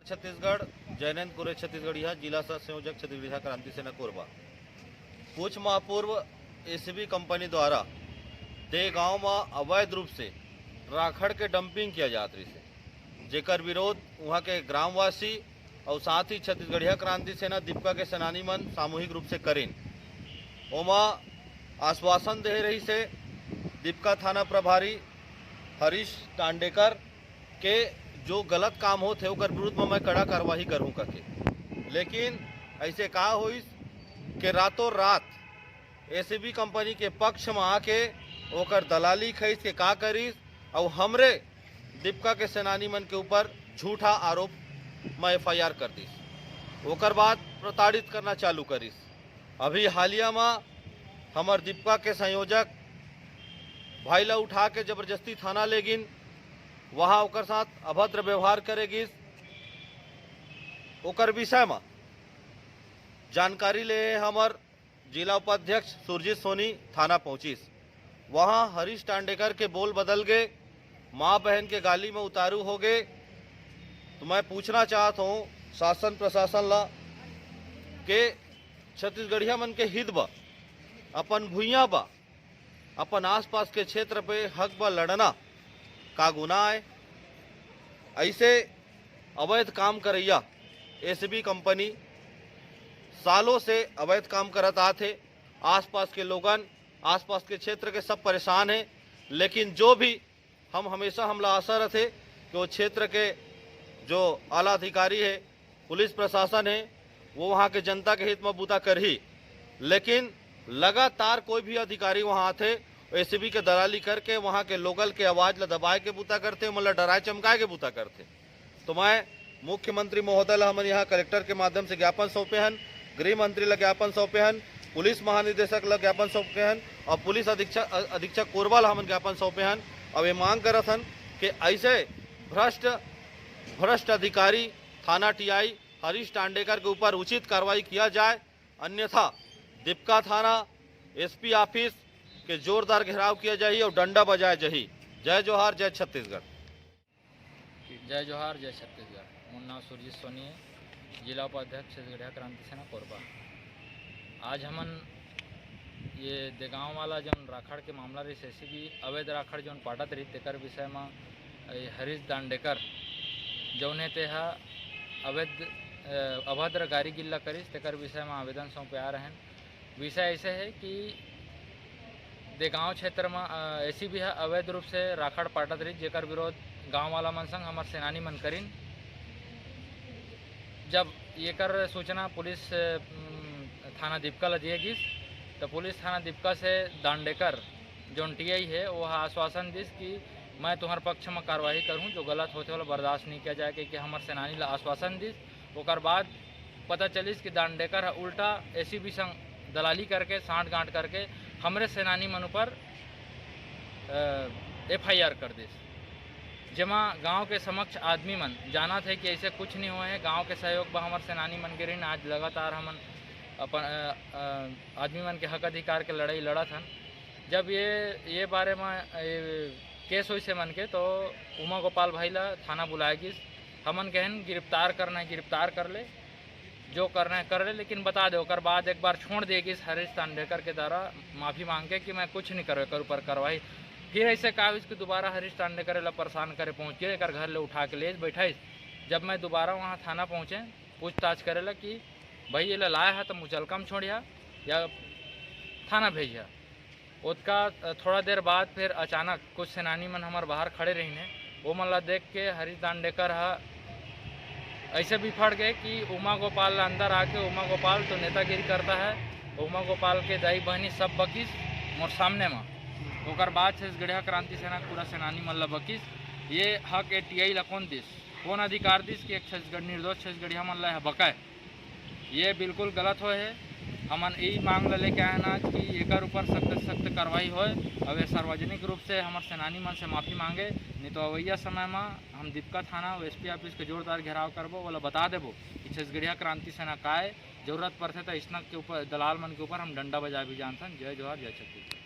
छत्तीसगढ़ जयनंद कुरे छत्तीसगढ़िया जिला सह संयोजक छत्तीसगढ़िया क्रांति सेना कोरबा। कुछ माह पूर्व एसीबी कंपनी द्वारा दे गांव में अवैध रूप से राखड़ के डंपिंग किया जात रही से, जेकर विरोध वहां के ग्रामवासी और साथ ही छत्तीसगढ़िया क्रांति सेना दीपका के सेनानी मन सामूहिक रूप से करें। ओमा आश्वासन दे रही से दीपका थाना प्रभारी हरीश टांडेकर के जो गलत काम होते ओकर विरुद्ध में मैं कड़ा कार्रवाई करूँ करके, लेकिन ऐसे कहा हुई कि रातों रात एसीबी कंपनी के पक्ष में आके ओकर दलाली खरीद के का करीस और हमरे दीपका के सेनानी मन के ऊपर झूठा आरोप में एफआईआर कर दीस। ओकर बाद प्रताड़ित करना चालू करीस। अभी हालिया में हमार दीपका के संयोजक भाई ला उठा के जबरदस्ती थाना ले गिन, वहाँ ओकर साथ अभद्र व्यवहार करेगी। ओकर विषय में जानकारी ले हमार जिला उपाध्यक्ष सुरजीत सोनी थाना पहुंचीस। वहाँ हरीश टांडेकर के बोल बदल गए, माँ बहन के गाली में उतारू हो गए। तो मैं पूछना चाहता हूँ शासन प्रशासन ला के छत्तीसगढ़िया मन के हित बा, अपन भूइया बा, अपन आसपास के क्षेत्र पे हक बा लड़ना का गुनाह है। ऐसे अवैध काम करैया एसीबी कंपनी सालों से अवैध काम करत आते। आसपास के लोगन, आसपास के क्षेत्र के सब परेशान हैं, लेकिन जो भी हम हमेशा हमला आशा रहते कि वो क्षेत्र के जो आला अधिकारी है, पुलिस प्रशासन है, वो वहाँ के जनता के हित में बूता कर ही, लेकिन लगातार कोई भी अधिकारी वहाँ आते एसीबी के दलाली करके वहाँ के लोकल के आवाज ला दबाए के बूता करते, मतलब डराए चमकाए के बूता करते। तो मैं मुख्यमंत्री महोदय ला हमन यहाँ कलेक्टर के माध्यम से ज्ञापन सौंपे हन, गृह मंत्री ला ज्ञापन सौंपे हन, पुलिस महानिदेशक ला ज्ञापन सौंपे हन और पुलिस अधीक्षक कोरबा ला हमन ज्ञापन सौंपे हन। अब ये मांग करत हन कि ऐसे भ्रष्ट अधिकारी थाना टीआई हरीश टांडेकर के ऊपर उचित कार्रवाई किया जाए, अन्यथा दीपका थाना एसपी ऑफिस के जोरदार घेराव किया जाए और डंडा बजाया जाए। जय जोहार, जय छत्तीसगढ़। जय जोहार, जय छत्तीसगढ़। मोर नाम सुरजीत सोनी है, जिला उपाध्यक्ष छत्तीसगढ़िया क्रांति सेना कोरबा। आज हमन ये देगांव वाला जौन राखड़ के मामला रही एसीबी अवैध राखड़ जौन पाटत रही तेकर विषय में हरीश दांडेकर जौने तेहा अवैध अभद्र गाड़ी गिल्ला करीस तेकर विषय में आवेदन सौंपे आ रहे हैं। विषय ऐसे है कि देगांव क्षेत्र में एसीबी है अवैध रूप से राखड़ पाटत रही, जेकर विरोध गांव वाला मन संग हमार सेनानी मन करीन। जब ये कर सूचना पुलिस थाना दीपका ला दिए गिस, तो पुलिस थाना दीपका से दांडेकर जोन टीआई है वो आश्वासन दिस कि मैं तुम्हारे पक्ष में कार्रवाई करूं, जो गलत होते वाला बर्दाश्त नहीं किया जाए कि हमार सेनानी ला आश्वासन दिस। ओकर बाद पता चलिस कि दांडेकर उल्टा एसीबी संग दलाली करके साँठ गांठ करके हमरे सेनानी मन पर एफआईआर कर दिस, जमा गांव के समक्ष आदमी मन जाना थे कि ऐसे कुछ नहीं हुए हैं। गांव के सहयोग पर हमारे सेनानी मन के रही आज लगातार हमन अपन आदमी मन के हक अधिकार के लड़ाई लड़त हन। जब ये बारे में केस हुई से मन के तो उमा गोपाल भाई ला थाना बुलाए गिस। हमन कहन गिरफ्तार करना है गिरफ्तार कर ले, जो करना है कर ले, लेकिन बता दे। ओकर बाद एक बार छोड़ देगी हरीश टांडेकर के द्वारा माफ़ी मांग के कि मैं कुछ नहीं कर ऊपर कार्रवाई। फिर ऐसे कहा इसको दोबारा हरीश टांडेकर ला परेशान करे पहुँच के एक घर ले उठा के ले बैठाइस। जब मैं दोबारा वहाँ थाना पहुँचे पूछताछ करेला कि भाई ये लाया है तो मुचलकम छोड़िया या थाना भेजिया। उसका थोड़ा देर बाद फिर अचानक कुछ सेनानी मन हमारे बाहर खड़े रही ने, वो मन ला देख के हरीश दांडेकर ऐसे भी फट गए कि उमा गोपाल अंदर आके उमा गोपाल तो नेतागिरी करता है, उमा गोपाल के दाई बहनी सब बकीस मोर सामने में। ओकर बाद छत्तीसगढ़िया क्रांति सेना पूरा सेनानी मन ला बकीस ये हक टीआई ला कौन दिस, कौन अधिकार दिस कि एक छत्तीसगढ़ निर्दोष छत्तीसगढ़िया मन ला बकाए। ये बिल्कुल गलत हो है। हमन यही मांग ला लेके आए ना कि एकर ऊपर सख्त कार्रवाई होए। अब ये सार्वजनिक रूप से हमारे सेनानी मन से माफ़ी मांगे, नहीं तो अवैया समय में हम दीपका थाना और एसपी ऑफिस के जोरदार घेराव करबो, वाला बता देबो कि छत्तीसगढ़िया क्रांति सेना का है। जरूरत पड़ते तो इसना के ऊपर दलाल मन के ऊपर हम डंडा बजा भी जानते हैं। जय जोहार, जय छत्तीसगढ़।